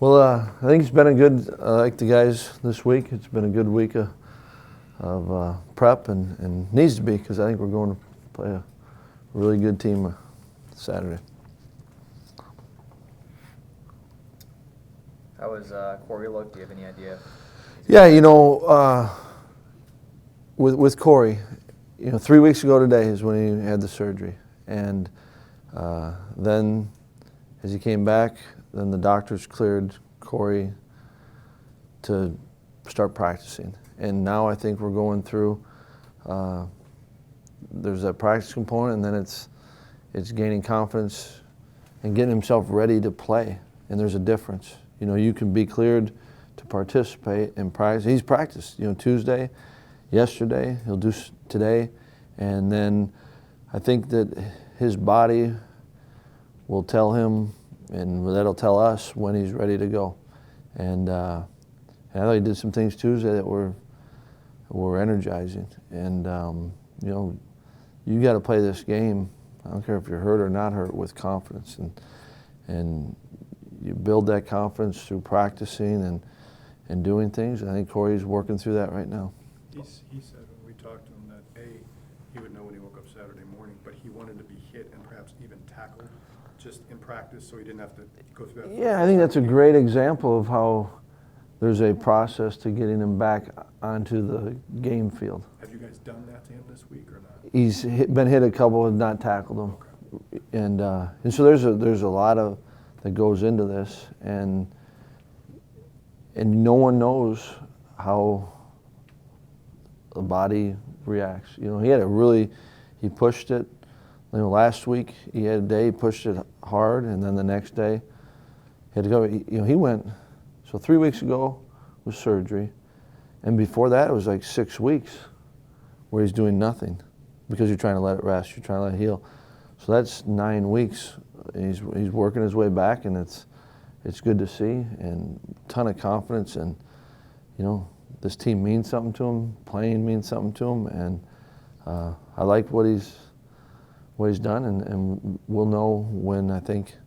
Well, I think it's been a good, like the guys this week, it's been a good week of prep and needs to be, because I think we're going to play a really good team Saturday. How was Corey look? Do you have any idea? Yeah, with Corey, 3 weeks ago today is when he had the surgery. And then as he came back, then the doctors cleared Corey to start practicing. And now I think we're going through, there's that practice component, and then it's gaining confidence and getting himself ready to play. And there's a difference. You can be cleared to participate in practice. He's practiced, Tuesday, yesterday, he'll do today. And then I think that his body will tell him, and that'll tell us when he's ready to go. And I thought he did some things Tuesday that were energizing. And you got to play this game. I don't care if you're hurt or not hurt, with confidence, and you build that confidence through practicing and doing things. I think Corey's working through that right now. He said when we talked to him that he would know when he woke up Saturday morning, but he wanted to be hit and perhaps even tackled just in practice, so he didn't have to go through that. Yeah, I think that's a great example of how there's a process to getting him back onto the game field. Have you guys done that to him this week or not? He's been hit a couple and not tackled him. Okay. And so there's a lot of that goes into this, and no one knows how the body reacts. He pushed it. Last week he had a day, he pushed it hard, and then the next day he had to go. He went. So 3 weeks ago was surgery, and before that it was like 6 weeks where he's doing nothing because you're trying to let it rest, you're trying to let it heal. So that's 9 weeks. He's working his way back, and it's good to see, and a ton of confidence. And this team means something to him. Playing means something to him, and I like what he's done, and we'll know when it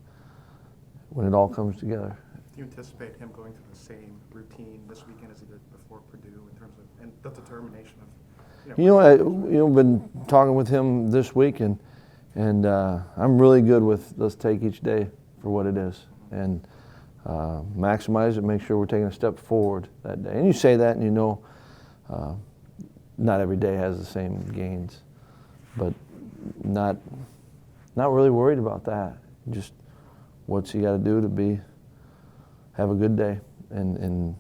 all comes together. Do you anticipate him going through the same routine this weekend as he did before Purdue in terms of and the determination of? Been talking with him this week, and I'm really good with let's take each day for what it is and maximize it, make sure we're taking a step forward that day. And you say that, and not every day has the same gains, but not really worried about that. Just what's he got to do to have a good day, and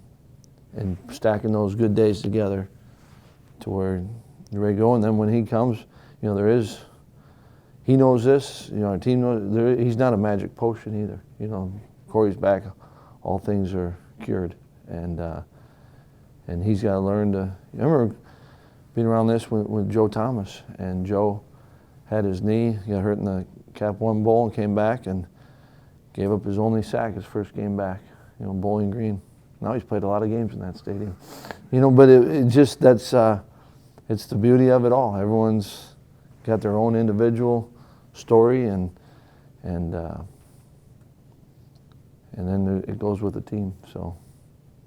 stacking those good days together to where you're ready to go. And then when he comes, he knows this. Our team knows he's not a magic potion either. Corey's back, all things are cured, and he's got to learn to. I remember being around this with Joe Thomas, and Joe had his knee, he got hurt in the Cap 1 Bowl and came back and gave up his only sack his first game back. Bowling Green. Now he's played a lot of games in that stadium. But it's the beauty of it all. Everyone's got their own individual story, and then it goes with the team. So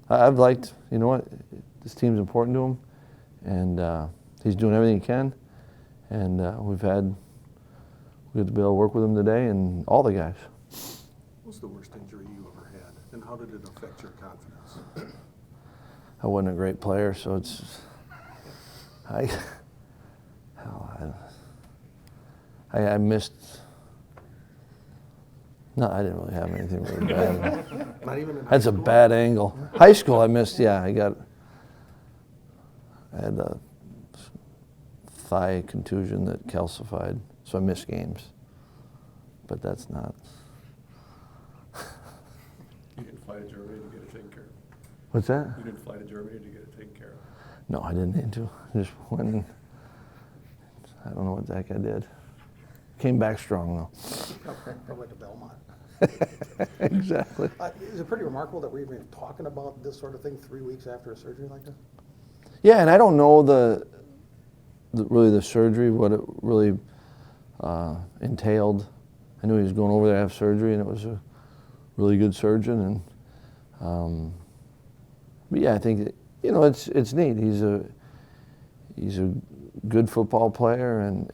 I've liked, this team's important to him, and he's doing everything he can, and we get to be able to work with him today and all the guys. What's the worst injury you ever had, and how did it affect your confidence? I wasn't a great player, so I missed. No, I didn't really have anything really bad. Not even in high That's school? a bad angle. High school, I missed. Yeah, I had a thigh contusion that calcified, so I missed games. But that's not. You didn't fly to Germany to get it taken care of? What's that? You didn't fly to Germany to get it taken care of? No, I didn't need to. I just went and I don't know what the heck I did. Came back strong, though. Probably to Belmont. Exactly. Is it pretty remarkable that we're even talking about this sort of thing 3 weeks after a surgery like this? Yeah, and I don't know really the surgery, what it really entailed. I knew he was going over there to have surgery, and it was a really good surgeon, But yeah, I think that, it's neat. He's a good football player, and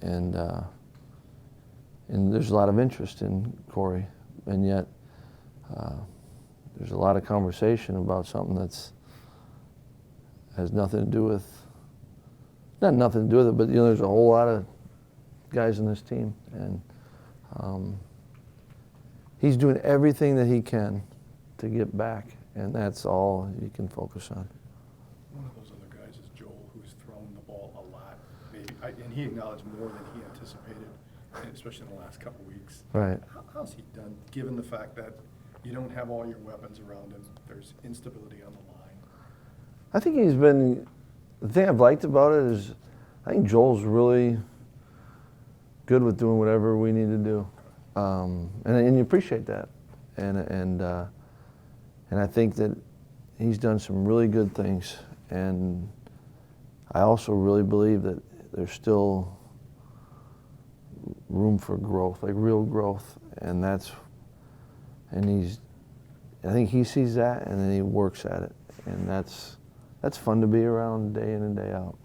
there's a lot of interest in Corey, and yet there's a lot of conversation about something that's has nothing to do with, not nothing to do with it, but there's a whole lot of guys in this team, and he's doing everything that he can to get back, and that's all you can focus on. One of those other guys is Joel, who's thrown the ball a lot, maybe, and he acknowledged more than he anticipated, especially in the last couple weeks. Right. How's he done, given the fact that you don't have all your weapons around him, there's instability on the line? I think he's been, the thing I've liked about it is I think Joel's really good with doing whatever we need to do. And you appreciate that. And I think that he's done some really good things. And I also really believe that there's still room for growth, like real growth. And I think he sees that, and then he works at it. And that's fun to be around day in and day out.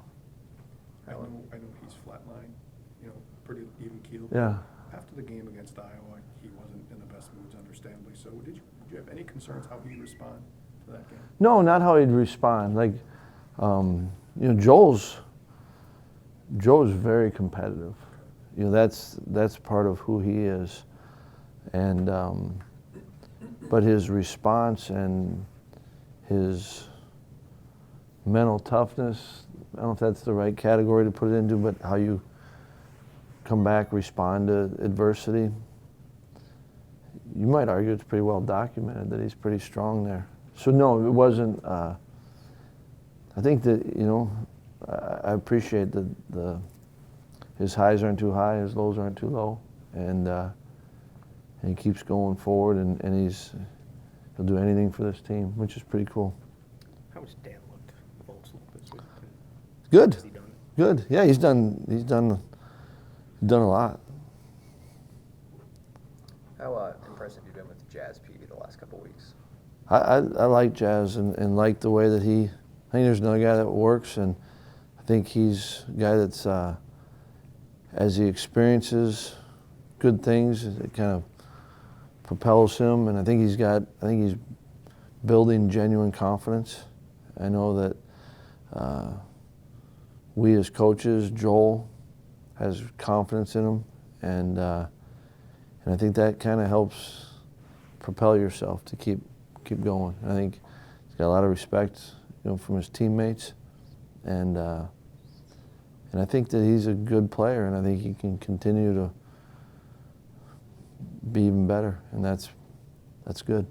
I know he's flatlined, pretty even keeled. Yeah. After the game against Iowa, he wasn't in the best moods, understandably. So did you have any concerns how he'd respond to that game? No, not how he'd respond. Like, Joel's very competitive. That's part of who he is, and but his response and his mental toughness, I don't know if that's the right category to put it into, but how you come back, respond to adversity. You might argue it's pretty well documented that he's pretty strong there. So no, it wasn't. I think that I appreciate that his highs aren't too high, his lows aren't too low, and he keeps going forward, and he'll do anything for this team, which is pretty cool. How much Dan looked Volks this week? Good, Has he done? good. Yeah, he's done a lot. How impressive have you been with Jazz P the last couple weeks? I like Jazz and like the way that I think there's another guy that works, and I think he's a guy that's, as he experiences good things, it kind of propels him, and I think he's building genuine confidence. I know that we as coaches, Joel has confidence in him, and I think that kind of helps propel yourself to keep going. I think he's got a lot of respect, from his teammates, and I think that he's a good player, and I think he can continue to be even better, and that's good.